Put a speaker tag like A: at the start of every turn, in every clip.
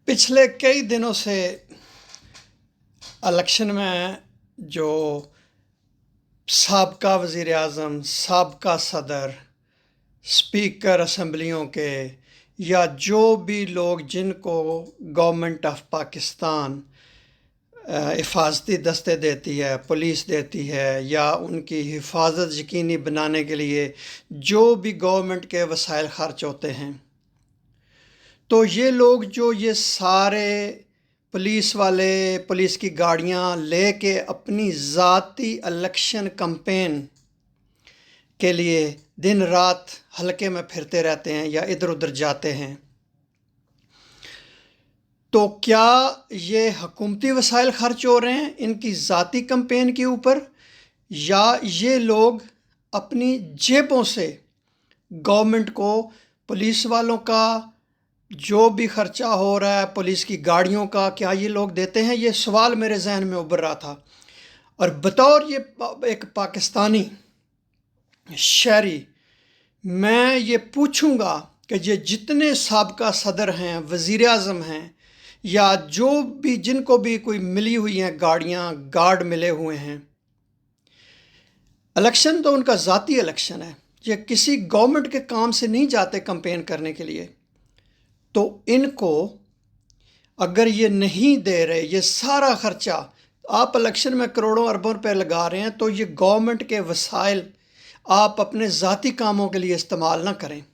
A: पिछले कई दिनों से इलेक्शन में जो साबका वज़ीर आज़म, साबका सदर, स्पीकर असम्बलियों के या जो भी लोग जिनको गवर्नमेंट ऑफ पाकिस्तान हिफाजती दस्ते देती है, पुलिस देती है, या उनकी हिफाजत यकीनी बनाने के लिए जो भी गवर्नमेंट के वसाइल खर्च होते हैं, तो ये लोग जो ये सारे पुलिस वाले पुलिस की गाड़ियां लेके अपनी ज़ाती इलेक्शन कैंपेन के लिए दिन रात हलके में फिरते रहते हैं या इधर उधर जाते हैं, तो क्या ये हुकूमती वसाइल खर्च हो रहे हैं इनकी ज़ाती कैंपेन के ऊपर, या ये लोग अपनी जेबों से गवर्नमेंट को पुलिस वालों का जो भी खर्चा हो रहा है, पुलिस की गाड़ियों का, क्या ये लोग देते हैं? ये सवाल मेरे जहन में उभर रहा था। और बतौर ये एक पाकिस्तानी शहरी मैं ये पूछूंगा कि ये जितने साबका सदर हैं, वज़ीर आज़म हैं, या जो भी जिनको भी कोई मिली हुई हैं गाड़ियां, गार्ड मिले हुए हैं, इलेक्शन तो उनका ज़ाती इलेक्शन है, ये किसी गवर्नमेंट के काम से नहीं जाते कैंपेन करने के लिए। तो इनको अगर ये नहीं दे रहे, ये सारा खर्चा आप इलेक्शन में करोड़ों अरबों रुपए लगा रहे हैं, तो ये गवर्नमेंट के वसाइल आप अपने ज़ाती कामों के लिए इस्तेमाल ना करें।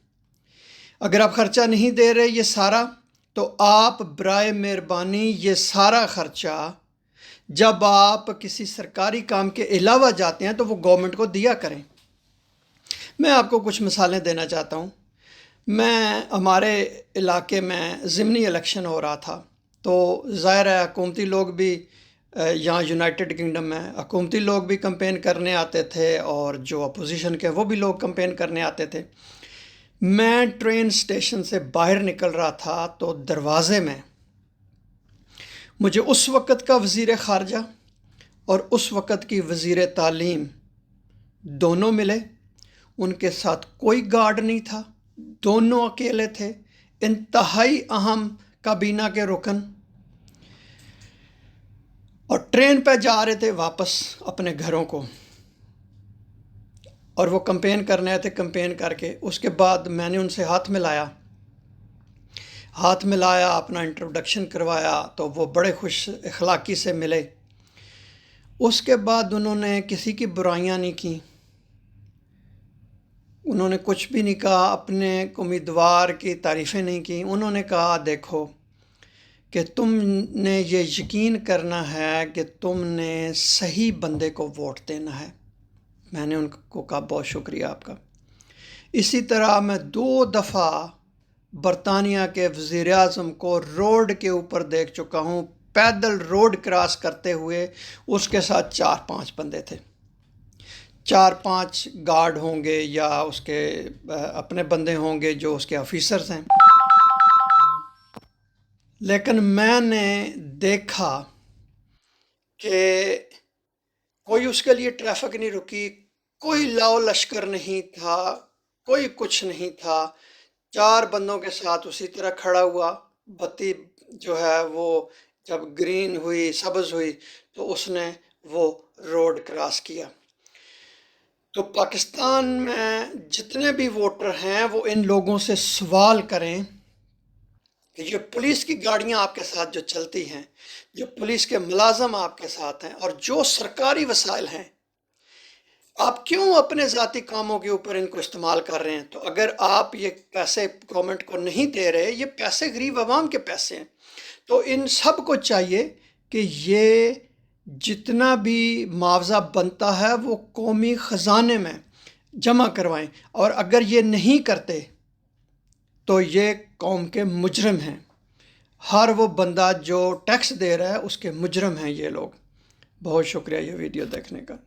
A: अगर आप खर्चा नहीं दे रहे ये सारा, तो आप बराए मेहरबानी ये सारा खर्चा जब आप किसी सरकारी काम के अलावा जाते हैं तो वो गवर्नमेंट को दिया करें। मैं आपको कुछ मिसालें देना चाहता हूँ। हमारे इलाके में ज़िमनी इलेक्शन हो रहा था, तो ज़ाहिर है हुकूमती लोग भी यहाँ यूनाइटेड किंगडम में हुकूमती लोग भी कैंपेन करने आते थे और जो अपोजिशन के वो भी लोग कैंपेन करने आते थे। मैं ट्रेन स्टेशन से बाहर निकल रहा था तो दरवाज़े में मुझे उस वक़्त का वज़ीर ख़ारजा और उस वक़्त की वज़ीर तालीम दोनों मिले। उनके साथ कोई गार्ड नहीं था, दोनों अकेले थे, इंतहाई अहम काबीना के रुकन, और ट्रेन पे जा रहे थे वापस अपने घरों को, और वो कैंपेन करने आए थे। कैंपेन करके उसके बाद मैंने उनसे हाथ मिलाया, अपना इंट्रोडक्शन करवाया, तो वो बड़े खुश अखलाकी से मिले। उसके बाद उन्होंने किसी की बुराइयां नहीं की, उन्होंने कुछ भी नहीं कहा, अपने उम्मीदवार की तारीफ़ें नहीं की। उन्होंने कहा देखो कि तुमने ये यकीन करना है कि तुमने सही बंदे को वोट देना है। मैंने उनको कहा बहुत शुक्रिया आपका। इसी तरह मैं 2 दफ़ा बरतानिया के वज़ीर आज़म को रोड के ऊपर देख चुका हूँ, पैदल रोड क्रॉस करते हुए। उसके साथ 4-5 बंदे थे, 4-5 गार्ड होंगे या उसके अपने बंदे होंगे जो उसके ऑफिसर्स हैं। लेकिन मैंने देखा कि कोई उसके लिए ट्रैफिक नहीं रुकी, कोई लाओ लश्कर नहीं था, कोई कुछ नहीं था। 4 बंदों के साथ उसी तरह खड़ा हुआ। बत्ती जो है वो जब ग्रीन हुई, सब्ज़ हुई, तो उसने वो रोड क्रॉस किया। तो पाकिस्तान में जितने भी वोटर हैं वो इन लोगों से सवाल करें कि ये पुलिस की गाड़ियां आपके साथ जो चलती हैं, जो पुलिस के मुलाजम आपके साथ हैं, और जो सरकारी वसाइल हैं, आप क्यों अपने ज़ाती कामों के ऊपर इनको इस्तेमाल कर रहे हैं? तो अगर आप ये पैसे गवर्नमेंट को नहीं दे रहे, ये पैसे गरीब आवाम के पैसे हैं, तो इन सब को चाहिए कि ये जितना भी मुआवजा बनता है वो कौमी ख़जाने में जमा करवाएं। और अगर ये नहीं करते तो ये कौम के मुजरम हैं। हर वो बंदा जो टैक्स दे रहा है उसके मुजरम हैं ये लोग। बहुत शुक्रिया ये वीडियो देखने का।